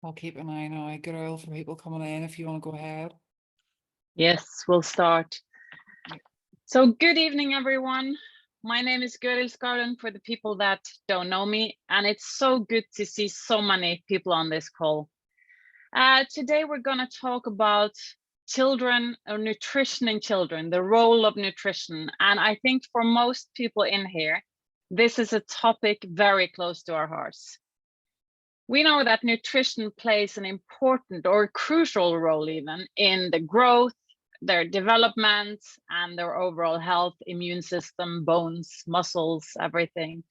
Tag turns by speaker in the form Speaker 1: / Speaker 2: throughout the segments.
Speaker 1: I'll keep an eye now. Good oil for people coming in if you want to go ahead.
Speaker 2: Yes, we'll start.
Speaker 1: Yeah.
Speaker 2: So good evening, everyone. My name is Gøril Skarden for the people that don't know me, and it's so good to see so many people on this call. Today, we're going to talk about children or nutrition in children, the role of nutrition. And I think for most people in here, this is a topic very close to our hearts. We know that nutrition plays an important or crucial role even in the growth, their development, and their overall health, immune system, bones, muscles, everything.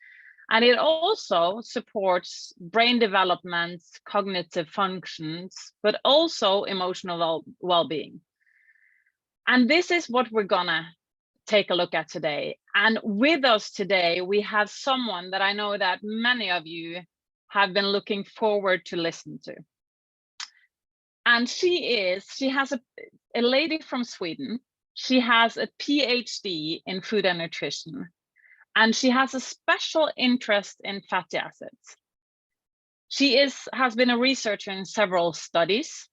Speaker 2: And it also supports brain development, cognitive functions, but also emotional well-being. And this is what we're gonna take a look at today. And with us today, we have someone that I know that many of you have been looking forward to listen to. And she has a lady from Sweden. She has a PhD in food and nutrition, and she has a special interest in fatty acids. She has been a researcher in several studies,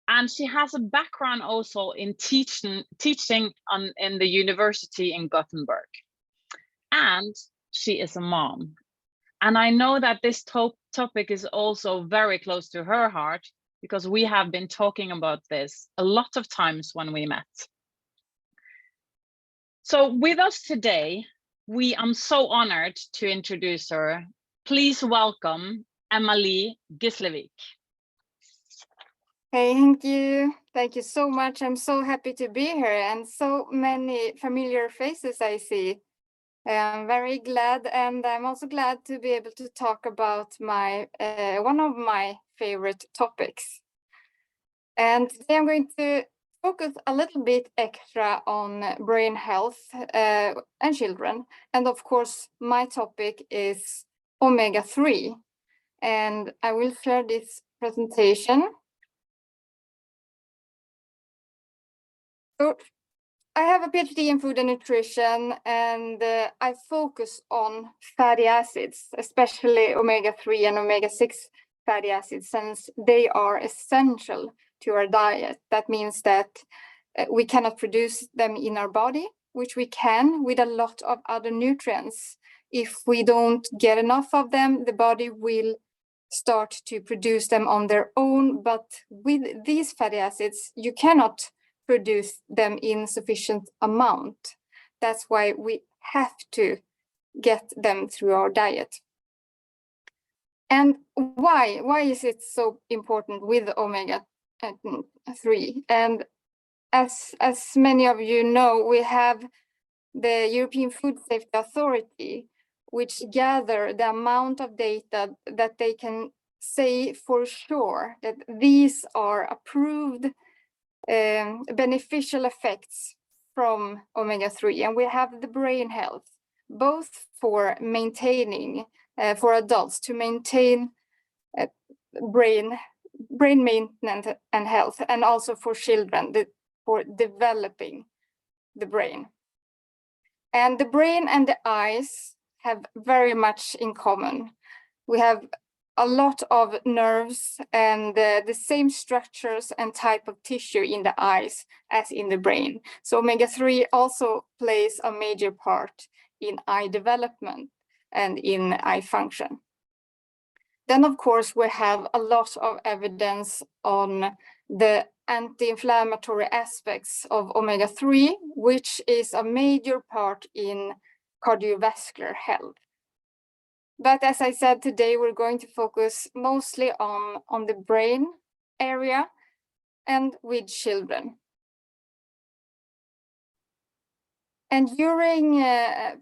Speaker 2: and she has a background also in teaching in the university in Gothenburg. And she is a mom. And I know that this topic is also very close to her heart because we have been talking about this a lot of times when we met. So with us today, I'm so honored to introduce her. Please welcome Emmalee Gisslevik.
Speaker 3: Thank you. Thank you so much. I'm so happy to be here and so many familiar faces I see. I'm very glad, and I'm also glad to be able to talk about my one of my favorite topics. And today I'm going to focus a little bit extra on brain health and children. And of course, my topic is omega-3. And I will share this presentation. So I have a PhD in food and nutrition, and I focus on fatty acids, especially omega-3 and omega-6 fatty acids, since they are essential to our diet. That means that we cannot produce them in our body, which we can with a lot of other nutrients. If we don't get enough of them, the body will start to produce them on their own. But with these fatty acids, you cannot produce them in sufficient amount. That's why we have to get them through our diet. And why is it so important with omega-3? And as many of you know, we have the European Food Safety Authority, which gather the amount of data that they can say for sure that these are approved beneficial effects from omega-3. And we have the brain health, both for maintaining, for adults to maintain brain maintenance and health, and also for children for developing the brain. And the brain and the eyes have very much in common. We have a lot of nerves and the same structures and type of tissue in the eyes as in the brain. So omega-3 also plays a major part in eye development and in eye function. Then, of course, we have a lot of evidence on the anti-inflammatory aspects of omega-3, which is a major part in cardiovascular health. But as I said, today we're going to focus mostly on the brain area and with children. And during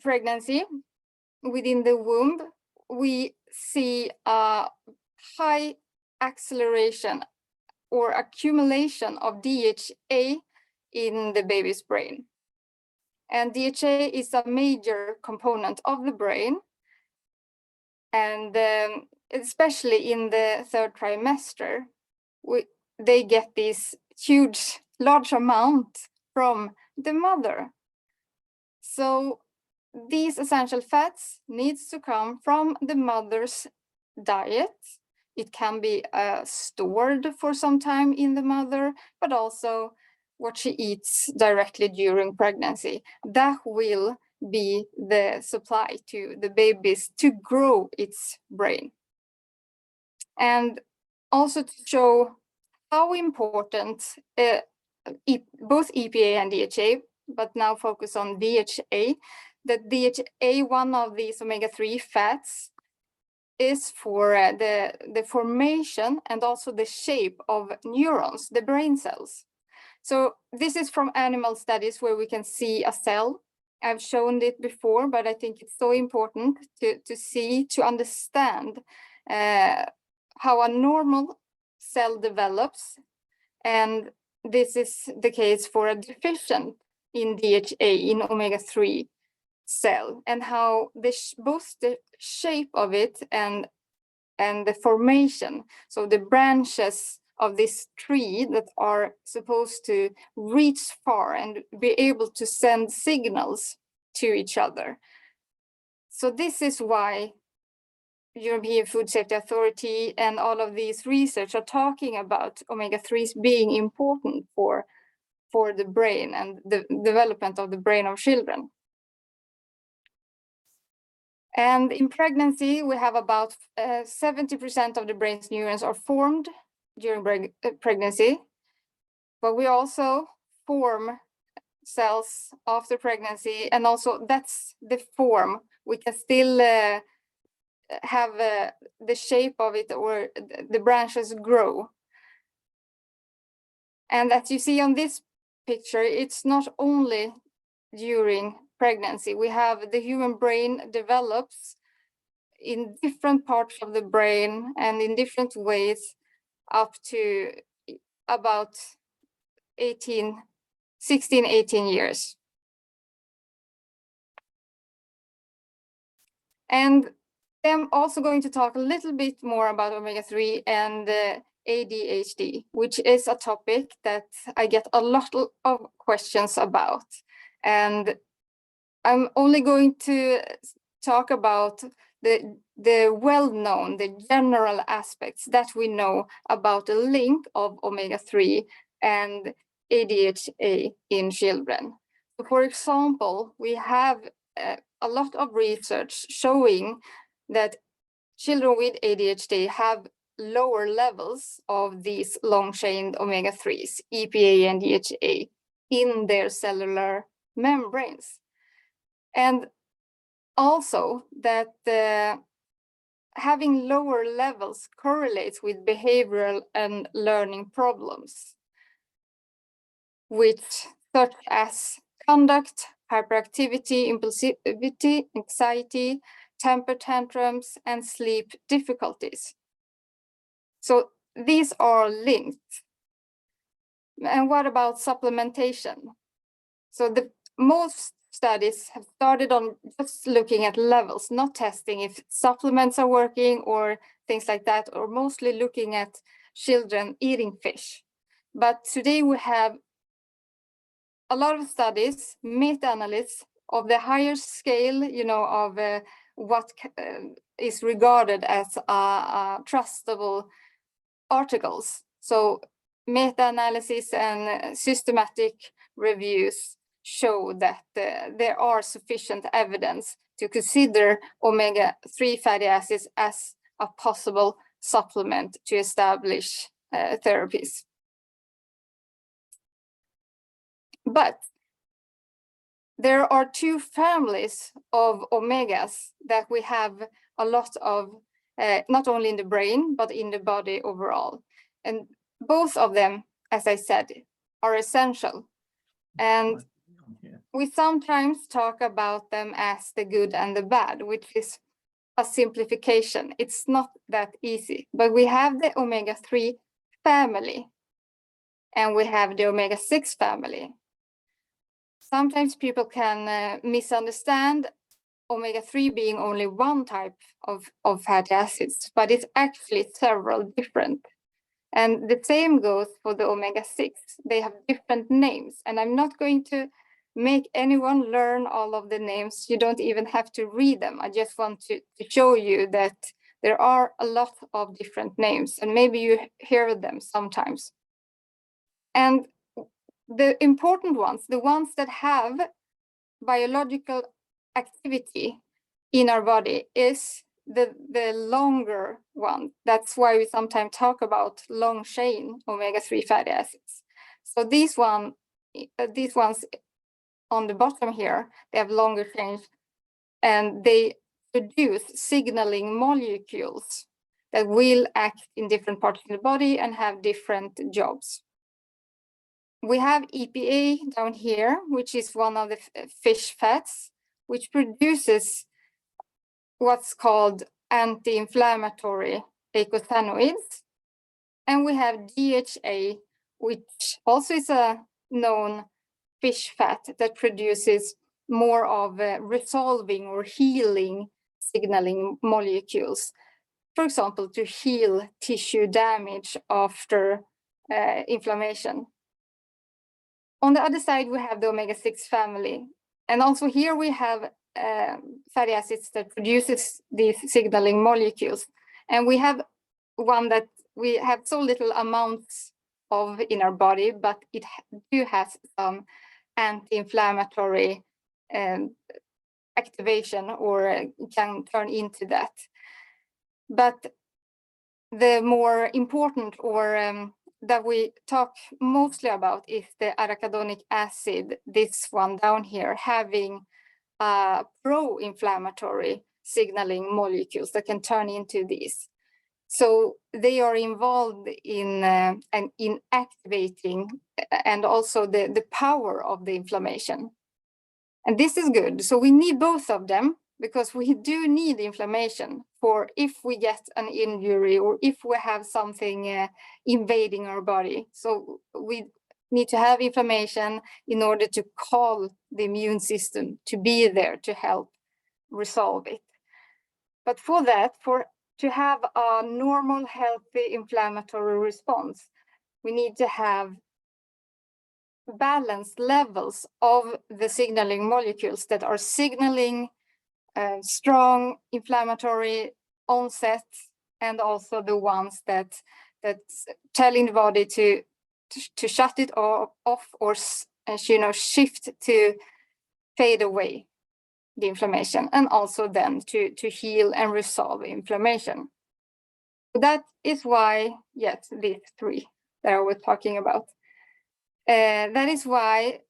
Speaker 3: pregnancy, within the womb, we see a high acceleration or accumulation of DHA in the baby's brain. And DHA is a major component of the brain. And especially in the third trimester, they get this large amount from the mother. So these essential fats needs to come from the mother's diet it can be stored for some time in the mother, but also what she eats directly during pregnancy. That will be the supply to the babies to grow its brain. And also to show how important both EPA and DHA, but now focus on DHA, that DHA, one of these omega-3 fats, is for the formation and also the shape of neurons, the brain cells. So this is from animal studies where we can see a cell. I've shown it before, but I think it's so important to see, to understand how a normal cell develops. And this is the case for a deficient in DHA, in omega-3 cell, and how both the shape of it and the formation, so the branches of this tree that are supposed to reach far and be able to send signals to each other. So this is why European Food Safety Authority and all of these research are talking about omega-3s being important for the brain and the development of the brain of children. And in pregnancy, we have about 70% of the brain's neurons are formed during pregnancy, but we also form cells after pregnancy, and also that's the form. We can still have the shape of it, or the branches grow. And as you see on this picture, it's not only during pregnancy. We have the human brain develops in different parts of the brain and in different ways up to about 16, 18 years. And I'm also going to talk a little bit more about omega-3 and ADHD, which is a topic that I get a lot of questions about. And I'm only going to talk about the well-known, the general aspects that we know about the link of omega-3 and ADHD in children. So for example, we have a lot of research showing that children with ADHD have lower levels of these long-chain omega-3s, EPA and DHA, in their cellular membranes. And also that having lower levels correlates with behavioral and learning problems, which such as conduct, hyperactivity, impulsivity, anxiety, temper tantrums, and sleep difficulties. So these are linked. And what about supplementation? So the most studies have started on just looking at levels, not testing if supplements are working or things like that, or mostly looking at children eating fish. But today we have a lot of studies, meta-analysis of the higher scale, of what is regarded as trustable articles. So meta-analysis and systematic reviews show that there are sufficient evidence to consider omega-3 fatty acids as a possible supplement to establish therapies. But there are two families of omegas that we have a lot of, not only in the brain, but in the body overall. And both of them, as I said, are essential. And we sometimes talk about them as the good and the bad, which is a simplification. It's not that easy, but we have the omega-3 family and we have the omega-6 family. Sometimes people can misunderstand omega-3 being only one type of fatty acids, but it's actually several different. And the same goes for the omega-6. They have different names, and I'm not going to make anyone learn all of the names. You don't even have to read them. I just want to show you that There are a lot of different names, and maybe you hear them sometimes. And the important ones, the ones that have biological activity in our body, is the longer one. That's why we sometimes talk about long chain omega-3 fatty acids. So these ones on the bottom here, they have longer chains, and they produce signaling molecules that will act in different parts of the body and have different jobs. We have EPA down here, which is one of the fish fats, which produces what's called anti-inflammatory eicosanoids. And we have DHA, which also is a known fish fat that produces more of resolving or healing signaling molecules. For example, to heal tissue damage after inflammation. On the other side, we have the omega-6 family. And also here we have fatty acids that produces these signaling molecules. And we have one that we have so little amounts of in our body, but it do has some anti-inflammatory activation, or can turn into that. But the more important, or that we talk mostly about, is the arachidonic acid, this one down here, having pro-inflammatory signaling molecules that can turn into these. So they are involved in activating and also the power of the inflammation. And this is good. So we need both of them, because we do need inflammation for if we get an injury or if we have something invading our body. So we need to have inflammation in order to call the immune system to be there to help resolve it. But for that, to have a normal, healthy inflammatory response, we need to have balanced levels of the signaling molecules that are signaling strong inflammatory onset, and also the ones that's telling the body to shut it off, or shift to fade away the inflammation, and also then to heal and resolve inflammation. That is why, yes, these three that I was talking about. That is why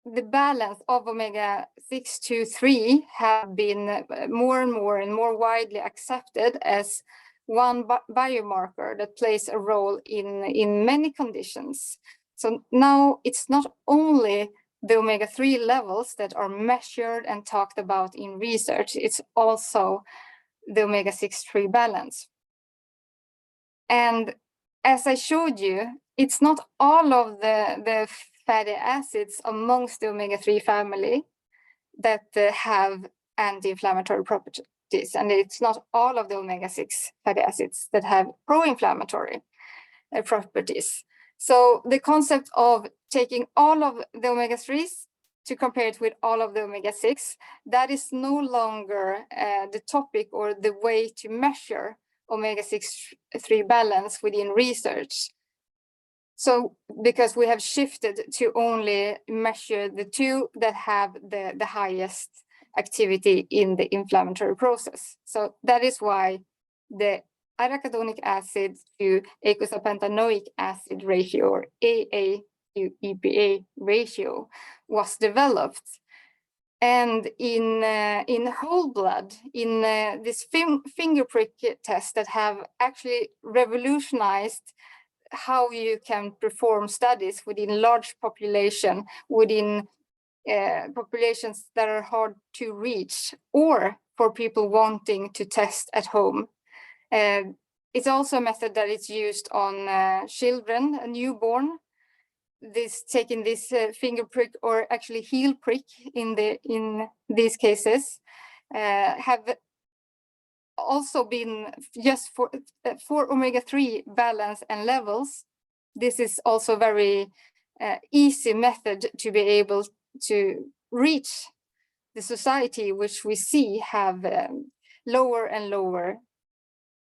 Speaker 3: the balance of omega-6 to 3 have been more and more widely accepted as one biomarker that plays a role in many conditions. So now it's not only the omega-3 levels that are measured and talked about in research, it's also the omega-6-3 balance. And as I showed you, it's not all of the fatty acids amongst the omega-3 family that have anti-inflammatory properties, and it's not all of the omega-6 fatty acids that have pro-inflammatory properties. So the concept of taking all of the omega-3s to compare it with all of the omega-6, that is no longer the topic or the way to measure omega-6-3 balance within research. So because we have shifted to only measure the two that have the highest activity in the inflammatory process. So that is why the arachidonic acid to eicosapentaenoic acid ratio, or AA to EPA ratio, was developed. And in whole blood, in this finger prick test that have actually revolutionized how you can perform studies within large population, within populations that are hard to reach, or for people wanting to test at home. It's also a method that is used on children, a newborn. Taking this finger prick, or actually heel prick in these cases, have also been just for omega-3 balance and levels. This is also very easy method to be able to reach the society, which we see have lower and lower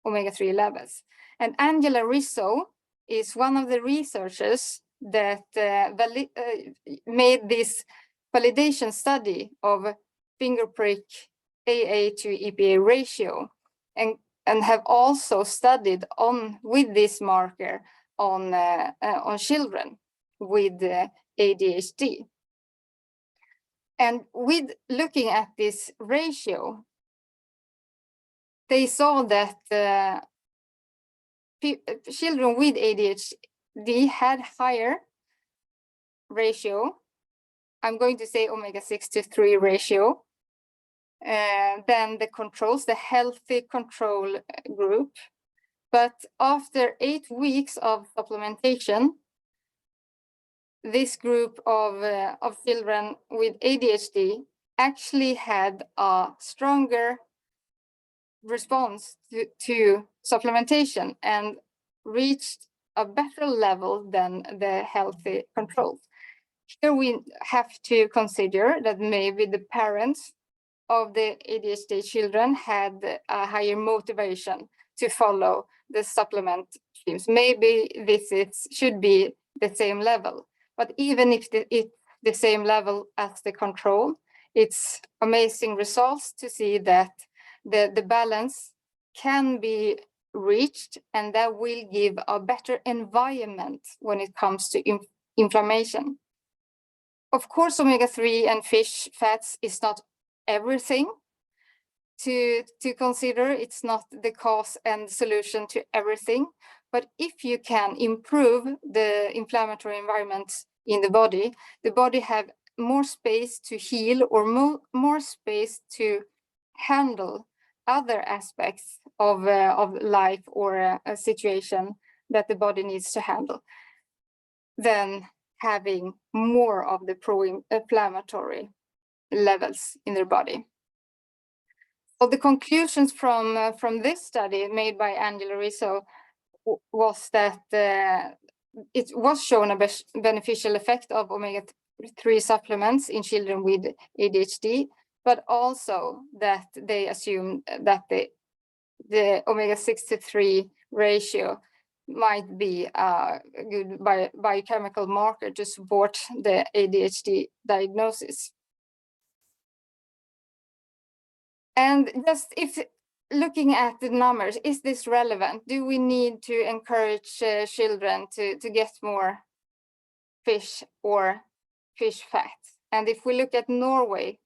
Speaker 3: omega-3 levels. And Angela Rizzo is one of the researchers that made this validation study of finger prick AA to EPA ratio, and have also studied with this marker on children with ADHD. And with looking at this ratio, they saw that children with ADHD had higher ratio. I'm going to say omega-6 to 3 ratio than the controls, the healthy control group. But after 8 weeks of supplementation, this group of children with ADHD actually had a stronger response to supplementation and reached a better level than the healthy controls. Here we have to consider that maybe the parents of the ADHD children had a higher motivation to follow the supplement schemes. Maybe this should be the same level, but even if it's the same level as the control, it's amazing results to see that the balance can be reached, and that will give a better environment when it comes to inflammation. Of course, omega-3 and fish fats is not everything to consider. It's not the cause and solution to everything. But if you can improve the inflammatory environment in the body have more space to heal, or more space to handle other aspects of life or a situation that the body needs to handle, than having more of the pro-inflammatory levels in their body. So the conclusions from this study made by Angela Rizzo was that it was shown a beneficial effect of omega-3 supplements in children with ADHD, but also that they assumed that the omega-6 to 3 ratio might be a good biochemical marker to support the ADHD diagnosis. And just if looking at the numbers, is this relevant? Do we need to encourage children to get more fish or fish fat? And if we look at Norway,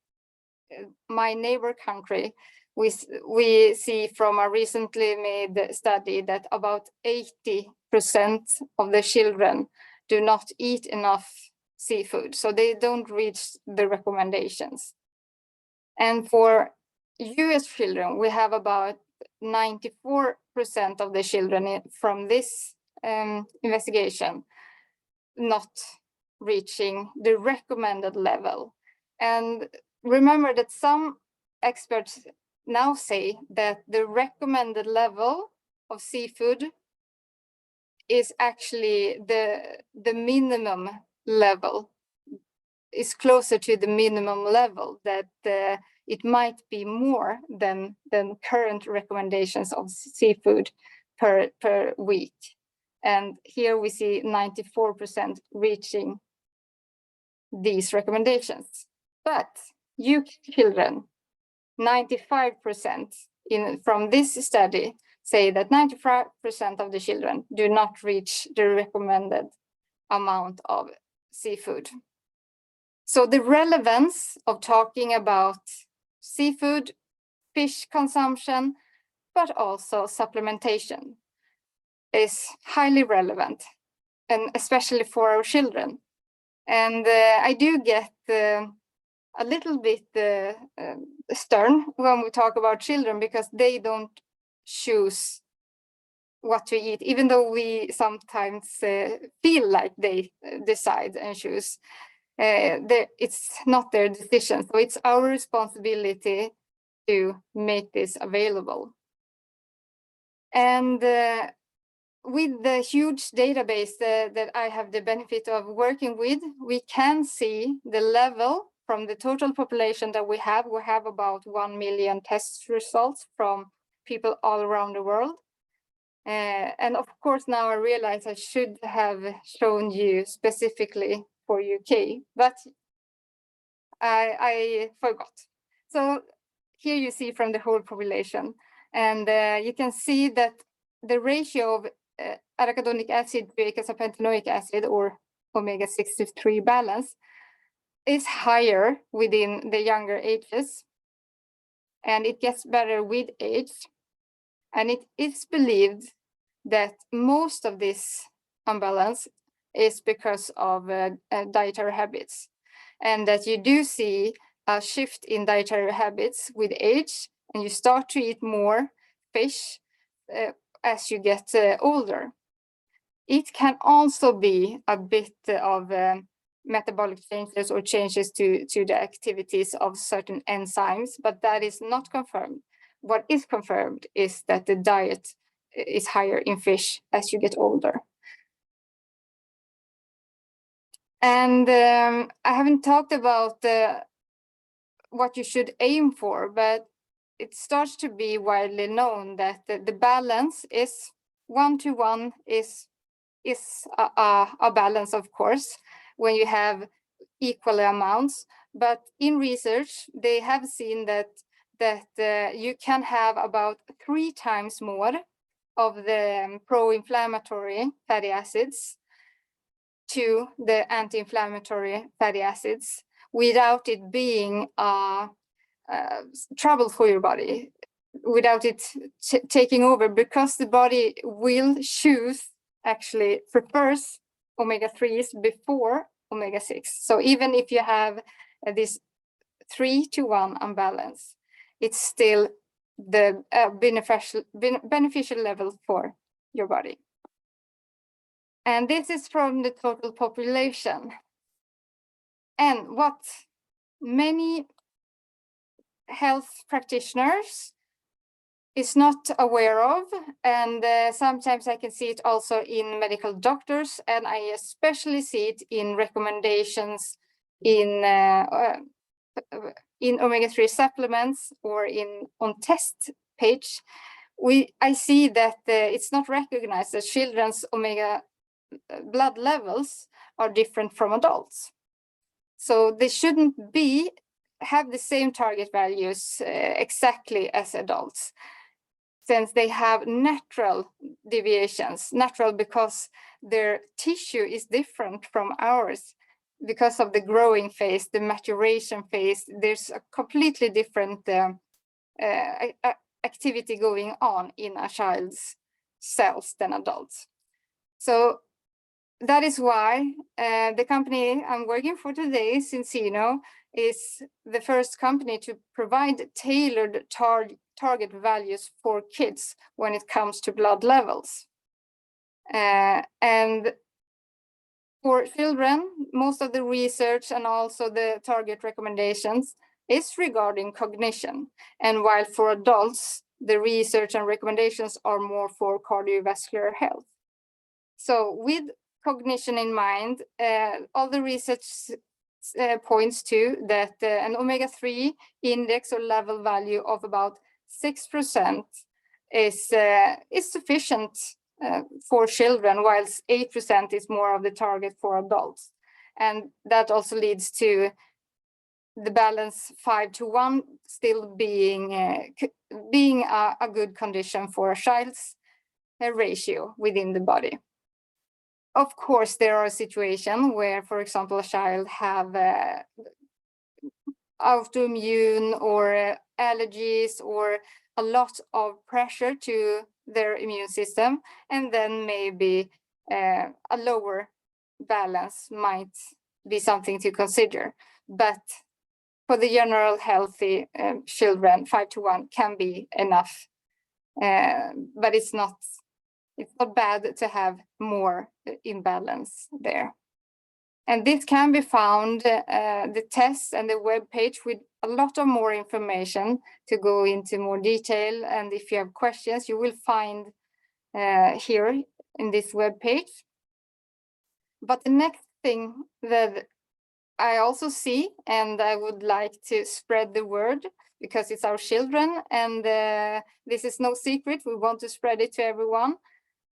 Speaker 3: my neighbor country, we see from a recently made study that about 80% of the children do not eat enough seafood, so they don't reach the recommendations. And for US children, we have about 94% of the children from this investigation not reaching the recommended level. And remember that some experts now say that the recommended level of seafood is actually the minimum level, is closer to the minimum level, that it might be more than current recommendations of seafood per week. And here we see 94% reaching these recommendations. But UK children, 95% from this study say that 95% of the children do not reach the recommended amount of seafood. So the relevance of talking about seafood, fish consumption, but also supplementation is highly relevant, and especially for our children. And I do get a little bit stern when we talk about children, because they don't choose what to eat, even though we sometimes feel like they decide and choose. It's not their decision, so it's our responsibility to make this available. And with the huge database that I have the benefit of working with, we can see the level from the total population that we have. We have about 1 million test results from people all around the world. And of course, now I realize I should have shown you specifically for UK, but I forgot. So here you see from the whole population, and you can see that the ratio of arachidonic acid to eicosapentaenoic acid, or omega-6 to 3 balance, is higher within the younger ages, and it gets better with age. And it is believed that most of this imbalance is because of dietary habits, and that you do see a shift in dietary habits with age, and you start to eat more fish as you get older. It can also be a bit of metabolic changes or changes to the activities of certain enzymes, but that is not confirmed. What is confirmed is that the diet is higher in fish as you get older. And I haven't talked about what you should aim for, but it starts to be widely known that the balance is 1-to-1 is a balance, of course, when you have equal amounts. But in research, they have seen that you can have about 3 times more of the pro-inflammatory fatty acids to the anti-inflammatory fatty acids without it being trouble for your body, without it taking over, because the body will actually prefers omega-3s before omega-6. So even if you have this 3-to-1 imbalance, it's still the beneficial level for your body. And this is from the total population. And what many health practitioners is not aware of, and sometimes I can see it also in medical doctors, and I especially see it in recommendations in omega-3 supplements or on test page. I see that it's not recognized that children's omega blood levels are different from adults. So they shouldn't have the same target values exactly as adults, since they have natural deviations, natural because their tissue is different from ours. Because of the growing phase, the maturation phase, there's a completely different activity going on in a child's cells than adults. So that is why the company I'm working for today, Cincino, is the first company to provide tailored target values for kids when it comes to blood levels. And for children, most of the research and also the target recommendations is regarding cognition. And while for adults, the research and recommendations are more for cardiovascular health. So with cognition in mind, all the research points to that an omega-3 index or level value of about 6% is sufficient for children, whilst 8% is more of the target for adults. And that also leads to the balance 5-to-1 still being a good condition for a child's ratio within the body. Of course, there are situations where, for example, a child have autoimmune or allergies or a lot of pressure to their immune system, and then maybe a lower balance might be something to consider. But for the general healthy children, 5-to-1 can be enough. But it's not bad to have more imbalance there. And this can be found, the tests and the web page, with a lot of more information to go into more detail. And if you have questions, you will find here in this web page. But the next thing that I also see, and I would like to spread the word, because it's our children, and this is no secret, we want to spread it to everyone,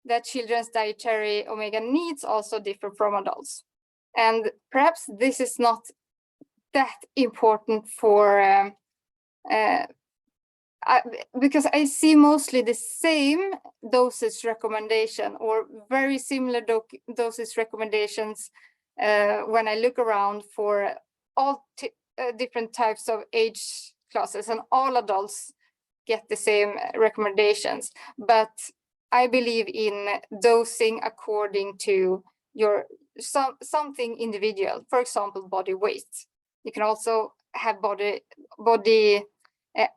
Speaker 3: that children's dietary omega needs also differ from adults. And perhaps this is not that important for because I see mostly the same dosage recommendation or very similar dosage recommendations when I look around for all different types of age classes, and all adults get the same recommendations. But I believe in dosing according to your something individual, for example, body weight. You can also have body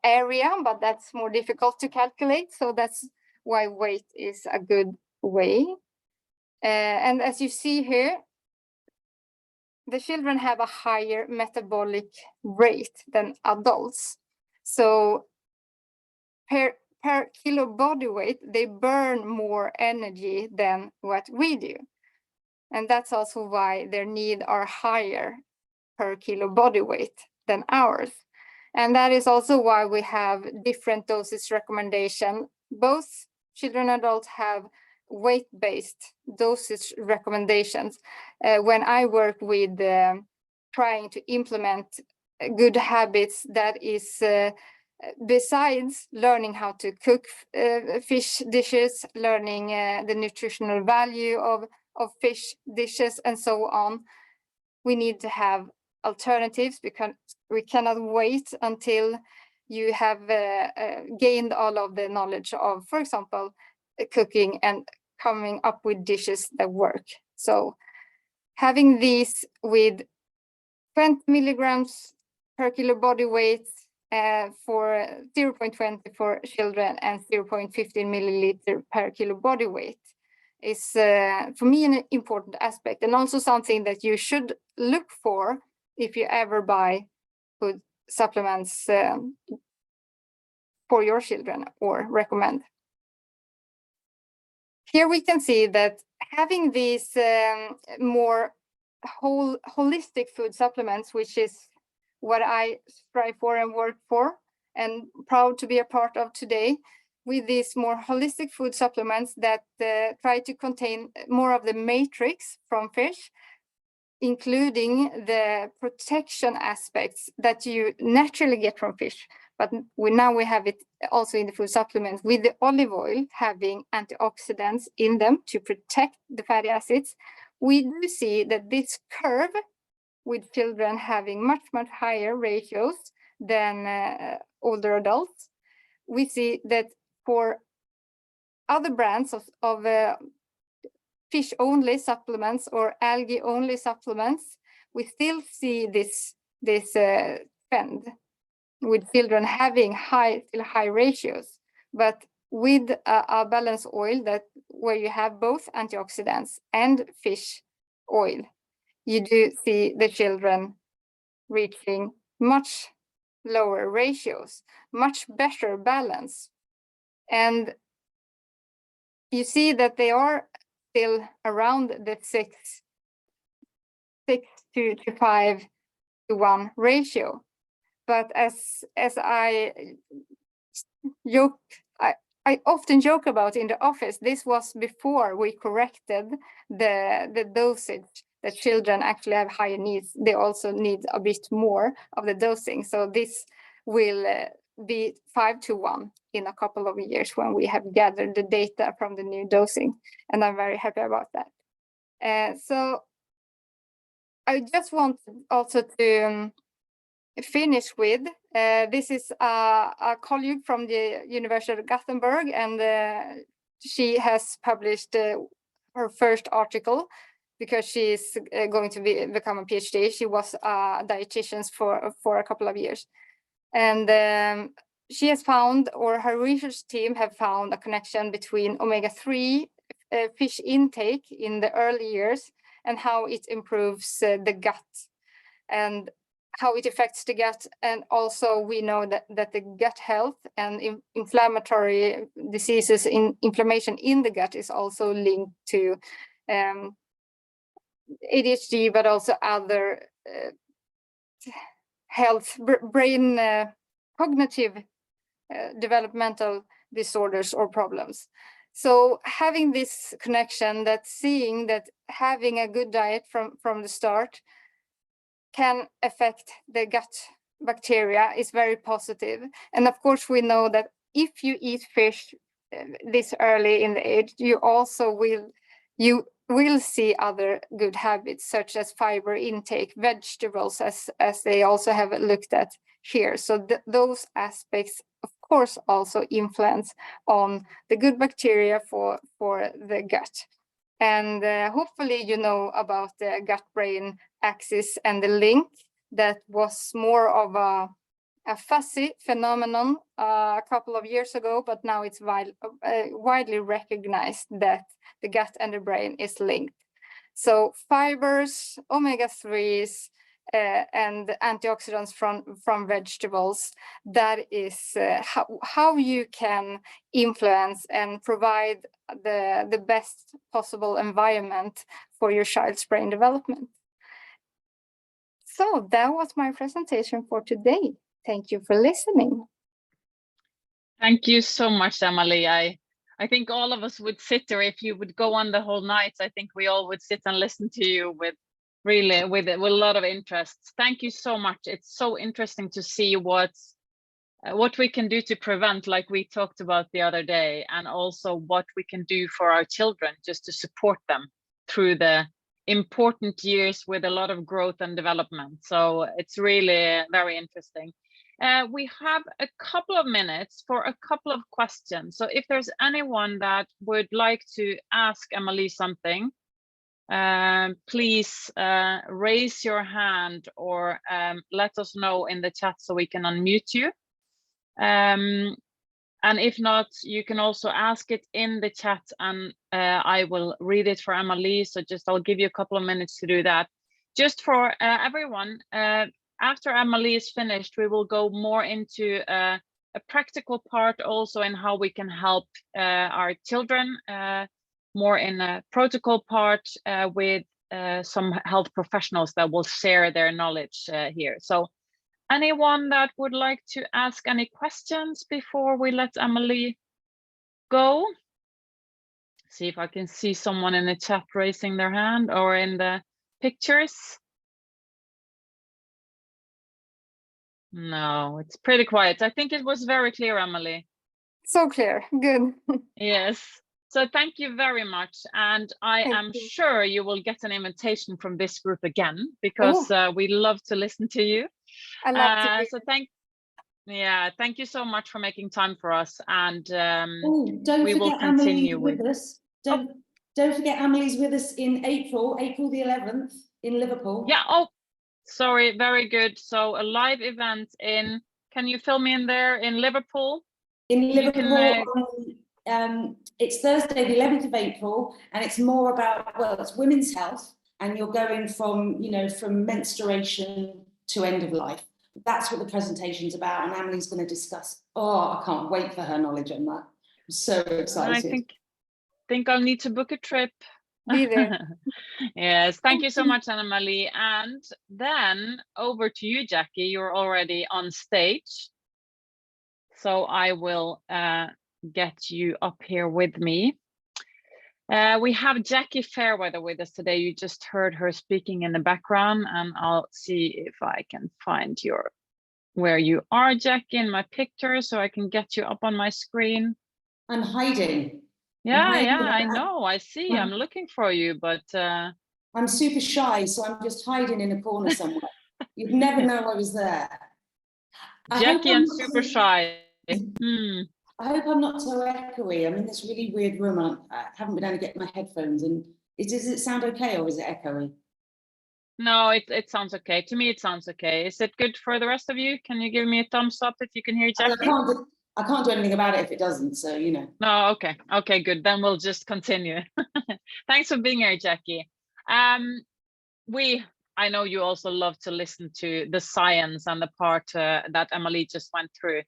Speaker 3: area, but that's more difficult to calculate. So that's why weight is a good way. And as you see here, the children have a higher metabolic rate than adults. So per kilo body weight, they burn more energy than what we do. And that's also why their needs are higher per kilo body weight than ours. And that is also why we have different dosage recommendation. Both children and adults have weight-based dosage recommendations. When I work with trying to implement good habits, that is besides learning how to cook fish dishes, learning the nutritional value of fish dishes and so on, we need to have alternatives, because we cannot wait until you have gained all of the knowledge of, for example, cooking and coming up with dishes that work. So having these with 20 milligrams per kilo body weight for 0.20 for children and 0.15 milliliter per kilo body weight is for me an important aspect, and also something that you should look for if you ever buy food supplements for your children or recommend. Here we can see that having these more holistic food supplements, which is what I strive for and work for and proud to be a part of today, with these more holistic food supplements that try to contain more of the matrix from fish, including the protection aspects that you naturally get from fish. But now we have it also in the food supplements, with the olive oil having antioxidants in them to protect the fatty acids. We do see that this curve with children having much higher ratios than older adults. We see that for other brands of fish-only supplements or algae-only supplements, we still see this trend with children having high ratios. But with a balanced oil where you have both antioxidants and fish oil, you do see the children reaching much lower ratios, much better balance. And you see that they are still around the 6 to 5 to 1 ratio. But as I joke, I often joke about in the office, this was before we corrected the dosage that children actually have higher needs. They also need a bit more of the dosing. So this will be 5 to 1 in a couple of years when we have gathered the data from the new dosing. And I'm very happy about that. So I just want also to finish with, this is a colleague from the University of Gothenburg, and she has published her first article because she is going to become a PhD. She was a dietitian for a couple of years. And she has found, or her research team have found, a connection between omega-3 fish intake in the early years and how it improves the gut and how it affects the gut. And also we know that the gut health and inflammatory diseases, inflammation in the gut is also linked to ADHD, but also other health, brain, cognitive developmental disorders or problems. So having this connection, that seeing that having a good diet from the start can affect the gut bacteria is very positive. And of course, we know that if you eat fish this early in the age, you will see other good habits, such as fiber intake, vegetables, as they also have looked at here. So those aspects, of course, also influence on the good bacteria for the gut. And hopefully you know about the gut-brain axis and the link that was more of a fuzzy phenomenon a couple of years ago, but now it's widely recognized that the gut and the brain is linked. So fibers, omega-3s, and antioxidants from vegetables, that is how you can influence and provide the best possible environment for your child's brain development. So that was my presentation for today. Thank you for listening.
Speaker 2: Thank you so much, Emmalee. I think all of us would sit there. If you would go on the whole night, I think we all would sit and listen to you with a lot of interest. Thank you so much. It's so interesting to see what we can do to prevent, like we talked about the other day, and also what we can do for our children just to support them through the important years with a lot of growth and development. So it's really very interesting. We have a couple of minutes for a couple of questions. So if there's anyone that would like to ask Emmalee something, please raise your hand or let us know in the chat so we can unmute you. And if not, you can also ask it in the chat and I will read it for Emmalee. So I'll give you a couple of minutes to do that. Just for everyone, after Emmalee is finished, we will go more into a practical part also in how we can help our children, more in a protocol part with some health professionals that will share their knowledge here. So anyone that would like to ask any questions before we let Emmalee go? See if I can see someone in the chat raising their hand or in the pictures. No, it's pretty quiet. I think it was very clear, Emmalee.
Speaker 3: So clear, good.
Speaker 2: Yes. So thank you very much. And I am sure you will get an invitation from this group again, because we love to listen to you.
Speaker 3: I love to.
Speaker 2: So thank you so much for making time for us. And
Speaker 4: we will continue with us. Don't forget Emilee's with us in April the 11th in Liverpool.
Speaker 2: Yeah. Oh, sorry. Very good. So a live event can you fill me in there in Liverpool?
Speaker 4: In Liverpool, it's Thursday, the 11th of April, and it's more about, well, it's women's health, and you're going from, from menstruation to end of life. That's what the presentation's about, and Emilee's going to discuss. Oh, I can't wait for her knowledge on that. I'm so excited.
Speaker 2: I think I'll need to book a trip.
Speaker 3: Be there.
Speaker 2: Yes, thank you so much, Emmalee. And then over to you, Jackie. You're already on stage. So I will get you up here with me. We have Jackie Fairweather with us today. You just heard her speaking in the background, and I'll see if I can find where you are, Jackie, in my picture, so I can get you up on my screen.
Speaker 4: I'm hiding.
Speaker 2: Yeah, I know. I see. I'm looking for you, but
Speaker 4: I'm super shy, so I'm just hiding in a corner somewhere. You'd never know I was there.
Speaker 2: Jackie and super shy.
Speaker 4: I hope I'm not so echoey. I'm in this really weird room. I haven't been able to get my headphones in. Does it sound okay, or is it echoey?
Speaker 2: No, it sounds okay. To me, it sounds okay. Is it good for the rest of you? Can you give me a thumbs up if you can hear Jackie?
Speaker 4: I can't do anything about it if it doesn't, so
Speaker 2: No, okay. Okay, good. Then we'll just continue. Thanks for being here, Jackie. I know you also love to listen to the science and the part that Emmalee just went through.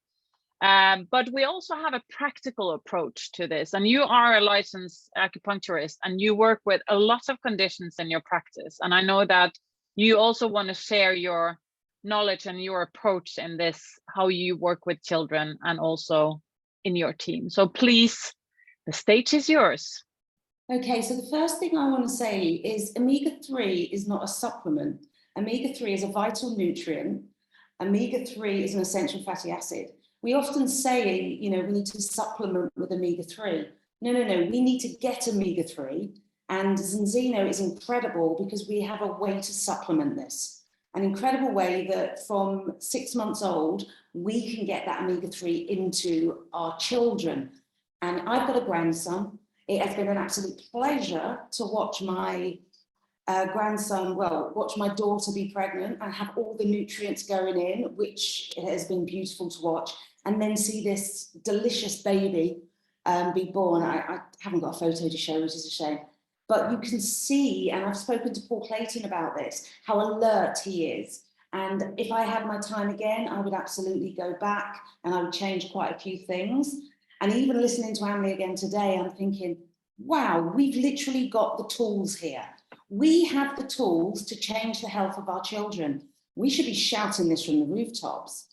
Speaker 2: But we also have a practical approach to this, and you are a licensed acupuncturist and you work with a lot of conditions in your practice. And I know that you also want to share your knowledge and your approach in this, how you work with children and also in your team. So please The stage is yours.
Speaker 4: Okay, so the first thing I want to say is omega-3 is not a supplement. Omega-3 is a vital nutrient. Omega-3 is an essential fatty acid. We often say, you know, we need to supplement with omega-3. No, we need to get omega-3. And Zinzino is incredible because we have a way to supplement this. An incredible way that from 6 months old, we can get that omega-3 into our children. And I've got a grandson. It has been an absolute pleasure to watch my grandson, well, watch my daughter be pregnant and have all the nutrients going in, which has been beautiful to watch, and then see this delicious baby be born. I haven't got a photo to show, which is a shame. But you can see, and I've spoken to Paul Clayton about this, how alert he is. And if I had my time again, I would absolutely go back and I would change quite a few things. And even listening to Emmalee again today, I'm thinking, wow, we've literally got the tools here. We have the tools to change the health of our children. We should be shouting this from the rooftops.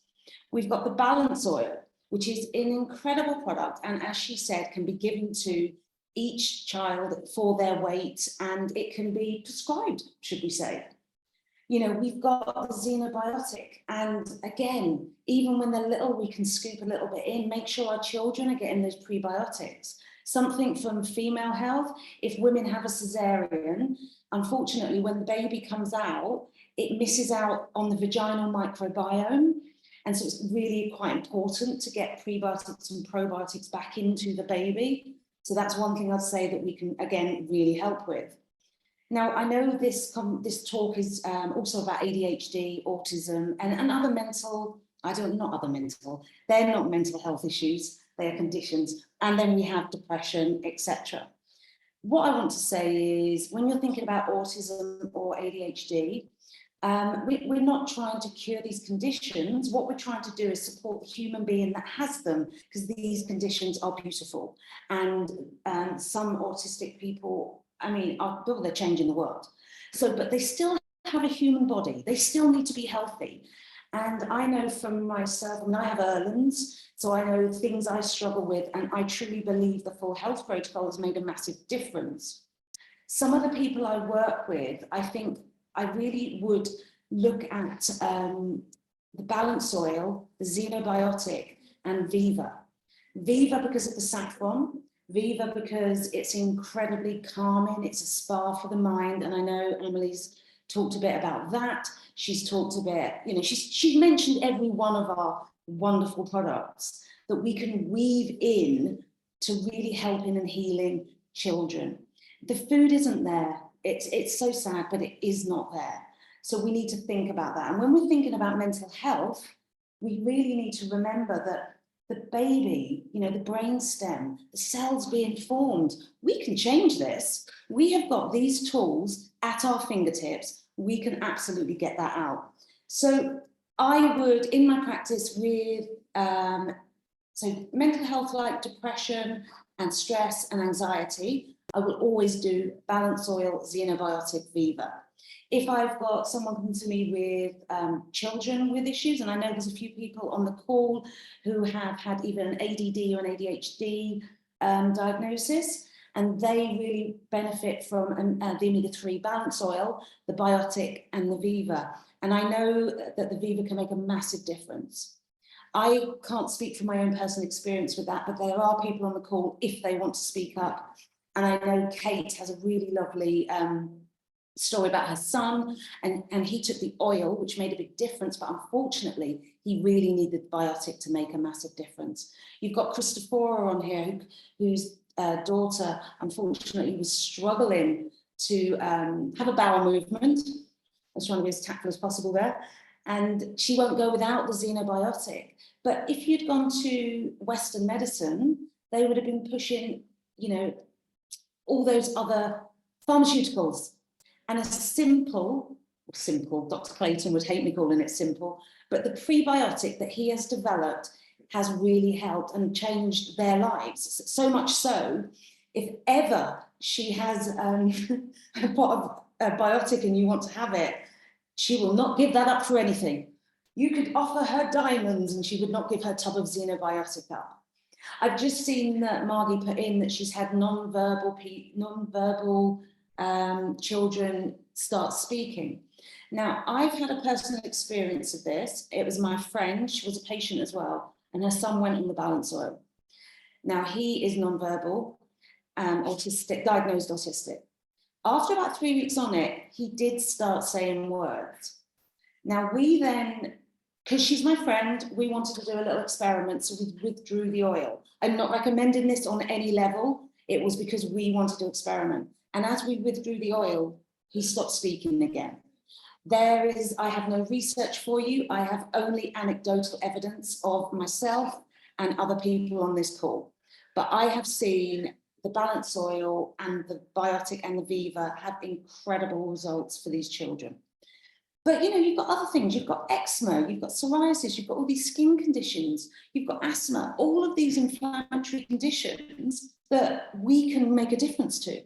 Speaker 4: We've got the balance oil, which is an incredible product. And as she said, can be given to each child for their weight, and it can be prescribed, should we say. You know, we've got the xenobiotic, and again, even when they're little, we can scoop a little bit in, make sure our children are getting those prebiotics. Something from female health, if women have a cesarean, unfortunately, when the baby comes out, it misses out on the vaginal microbiome. And so it's really quite important to get prebiotics and probiotics back into the baby. So that's one thing I'd say that we can, again, really help with. Now, I know this talk is also about ADHD, autism, and other mental, they're not mental health issues, they are conditions. And then we have depression, etc. What I want to say is, when you're thinking about autism or ADHD, we're not trying to cure these conditions. What we're trying to do is support the human being that has them, because these conditions are beautiful. And some autistic people, they're changing the world. So, but they still have a human body. They still need to be healthy. And I know from myself, I have Erlands, so I know things I struggle with, and I truly believe the full health protocol has made a massive difference. Some of the people I work with, I think I really would look at the balance oil, the xenobiotic, and Viva. Viva because of the saffron, Viva because it's incredibly calming, it's a spa for the mind, and I know Emmalee's talked a bit about that. She's talked a bit, you know, she's mentioned every one of our wonderful products that we can weave in to really helping and healing children. The food isn't there. It's so sad, but it is not there. So we need to think about that. And when we're thinking about mental health, we really need to remember that the baby, you know, the brain stem, the cells being formed, we can change this. We have got these tools at our fingertips. We can absolutely get that out. So I would, in my practice with, so mental health like depression and stress and anxiety, I will always do balance oil, xenobiotic, Viva. If I've got someone coming to me with children with issues, and I know there's a few people on the call who have had either an ADD or an ADHD diagnosis, and they really benefit from the omega-3 balance oil, the biotic and the Viva. And I know that the Viva can make a massive difference. I can't speak from my own personal experience with that, but there are people on the call if they want to speak up. And I know Kate has a really lovely story about her son, and he took the oil, which made a big difference, but unfortunately, he really needed biotic to make a massive difference. You've got Christophora on here, whose daughter, unfortunately, was struggling to have a bowel movement. I was trying to be as tactful as possible there. And she won't go without the xenobiotic. But if you'd gone to Western medicine, they would have been pushing, you know, all those other pharmaceuticals. And a simple, Dr. Clayton would hate me calling it simple, but the prebiotic that he has developed has really helped and changed their lives. So much so, if ever she has a pot of biotic and you want to have it, she will not give that up for anything. You could offer her diamonds and she would not give her tub of xenobiotic up. I've just seen that Margie put in that she's had non-verbal children start speaking. Now, I've had a personal experience of this. It was my friend, she was a patient as well, and her son went on the balance oil. Now, he is non-verbal, autistic, diagnosed autistic. After about 3 weeks on it, he did start saying words. Now, we then, because she's my friend, we wanted to do a little experiment, so we withdrew the oil. I'm not recommending this on any level. It was because we wanted to experiment. And as we withdrew the oil, he stopped speaking again. I have no research for you. I have only anecdotal evidence of myself and other people on this call. But I have seen the balance oil and the biotic and the Viva have incredible results for these children. But, you know, you've got other things. You've got eczema, you've got psoriasis, you've got all these skin conditions, you've got asthma, all of these inflammatory conditions that we can make a difference to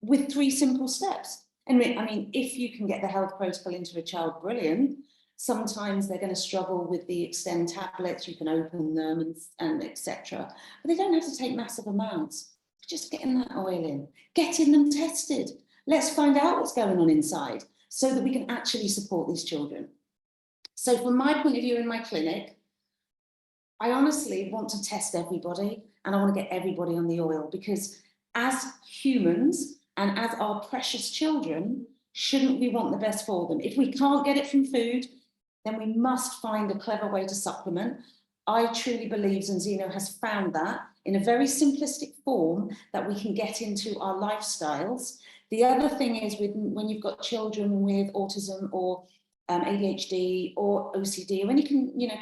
Speaker 4: with 3 simple steps. And I mean, if you can get the health protocol into a child, brilliant. Sometimes they're going to struggle with the Extend tablets. You can open them and etc. But they don't have to take massive amounts. Just getting that oil in, getting them tested. Let's find out what's going on inside so that we can actually support these children. So from my point of view in my clinic, I honestly want to test everybody and I want to get everybody on the oil, because as humans and as our precious children, shouldn't we want the best for them? If we can't get it from food, then we must find a clever way to supplement. I truly believe, and Zeno has found that in a very simplistic form that we can get into our lifestyles. The other thing is when you've got children with autism or ADHD or OCD or any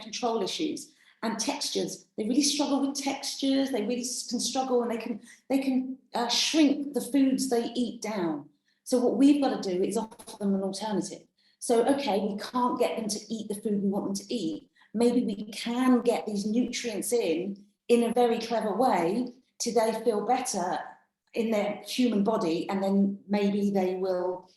Speaker 4: control issues and textures, they really struggle with textures. They really can struggle, and they can shrink the foods they eat down. So what we've got to do is offer them an alternative. So, okay, we can't get them to eat the food we want them to eat. Maybe we can get these nutrients in a very clever way till they feel better in their human body, and then maybe they will,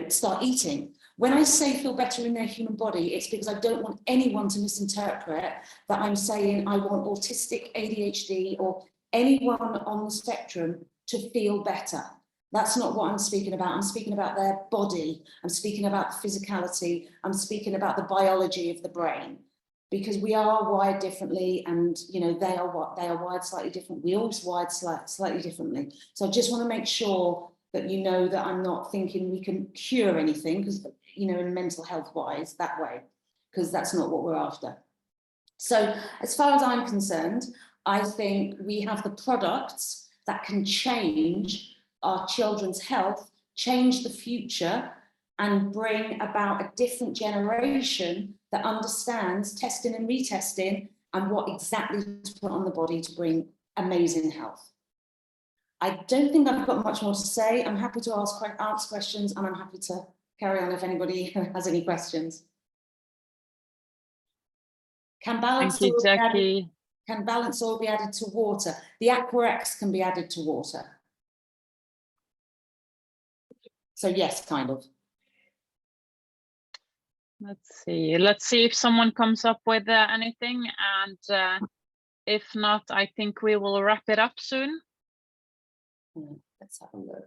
Speaker 4: start eating. When I say feel better in their human body, it's because I don't want anyone to misinterpret that I'm saying I want autistic, ADHD, or anyone on the spectrum to feel better. That's not what I'm speaking about. I'm speaking about their body. I'm speaking about the physicality. I'm speaking about the biology of the brain, because we are wired differently, and they are wired slightly different. We all wired slightly differently. So I just want to make sure that you know that I'm not thinking we can cure anything, because in mental health wise that way, because that's not what we're after. So as far as I'm concerned, I think we have the products that can change our children's health, change the future, and bring about a different generation that understands testing and retesting and what exactly to put on the body to bring amazing health. I don't think I've got much more to say. I'm happy to answer questions, and I'm happy to carry on if anybody has any questions. Can balance oil be added to water? The Aquarex can be added to water. So yes, kind of.
Speaker 2: Let's see if someone comes up with anything, and if not, I think we will wrap it up soon.
Speaker 4: Let's have a look.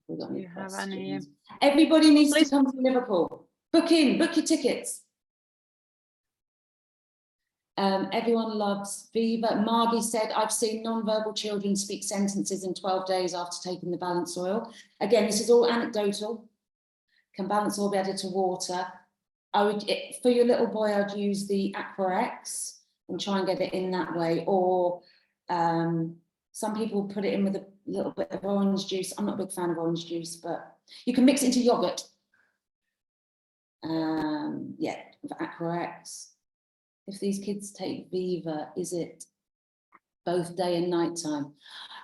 Speaker 4: We got
Speaker 2: Do you have any?
Speaker 4: Everybody needs to come to Liverpool. Book your tickets. Everyone loves Viva. Margie said, I've seen non-verbal children speak sentences in 12 days after taking the balance oil. Again, this is all anecdotal. Can balance oil be added to water? For your little boy, I'd use the Aquarex and try and get it in that way. Or some people put it in with a little bit of orange juice. I'm not a big fan of orange juice, but you can mix it into yogurt. Yeah, with Aquarex. If these kids take Viva, is it both day and night time?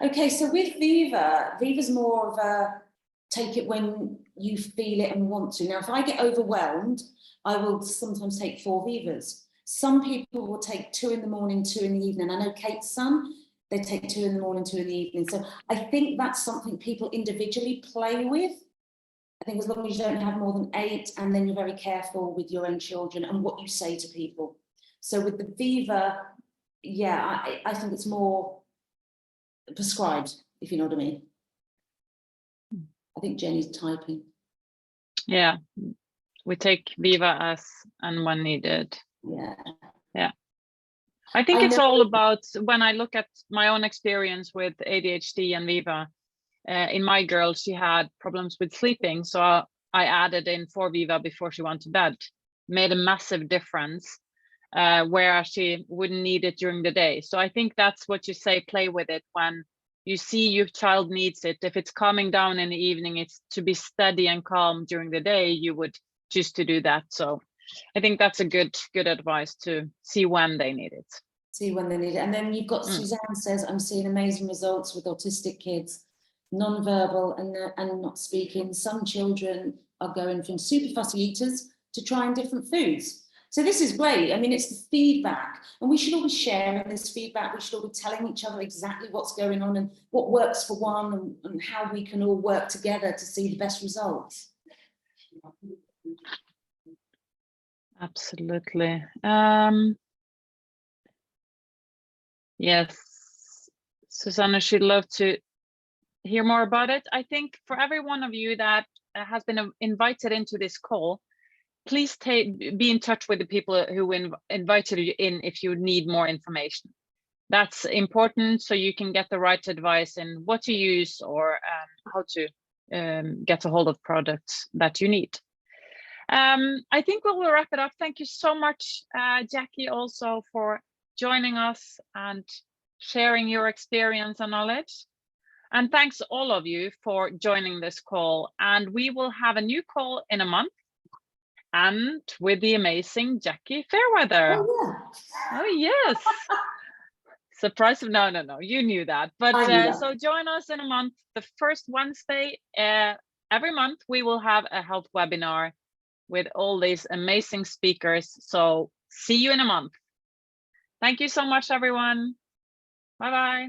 Speaker 4: Okay, so with Viva's more of a take it when you feel it and want to. Now, if I get overwhelmed, I will sometimes take 4 Vivas. Some people will take 2 in the morning, 2 in the evening. I know Kate's son, they take 2 in the morning, 2 in the evening. So I think that's something people individually play with. I think as long as you don't have more than 8, and then you're very careful with your own children and what you say to people. So with the Viva, yeah, I think it's more prescribed, if you know what I mean. I think Jenny's typing.
Speaker 2: Yeah, we take Viva as and when needed.
Speaker 4: Yeah.
Speaker 2: I think
Speaker 4: I
Speaker 2: it's
Speaker 4: know-
Speaker 2: all about, when I look at my own experience with ADHD and Viva, in my girl, she had problems with sleeping. So I added in 4 Viva before she went to bed, made a massive difference, where she wouldn't need it during the day. So I think that's what you say, play with it when you see your child needs it. If it's calming down in the evening, it's to be steady and calm during the day, you would choose to do that. So I think that's a good advice, to see when they need it.
Speaker 4: See when they need it. And then you've got Suzanne says, I'm seeing amazing results with autistic kids, non-verbal and not speaking. Some children are going from super fussy eaters to trying different foods. So this is great. I mean, it's the feedback, and we should all be sharing this feedback. We should all be telling each other exactly what's going on and what works for one, and how we can all work together to see the best results.
Speaker 2: Absolutely. Yes, Susanna, she'd love to hear more about it. I think for every one of you that has been invited into this call, please be in touch with the people who invited you in if you need more information. That's important, so you can get the right advice in what to use, or how to get a hold of products that you need. I think we will wrap it up. Thank you so much, Jackie, also for joining us and sharing your experience and knowledge. And thanks all of you for joining this call. And we will have a new call in a month, and with the amazing Jackie Fairweather.
Speaker 4: Oh, yeah.
Speaker 2: Oh yes. Surprise. No, you knew that. But so join us in a month, the first Wednesday every month. We will have a health webinar with all these amazing speakers. So see you in a month. Thank you so much, everyone. Bye-bye.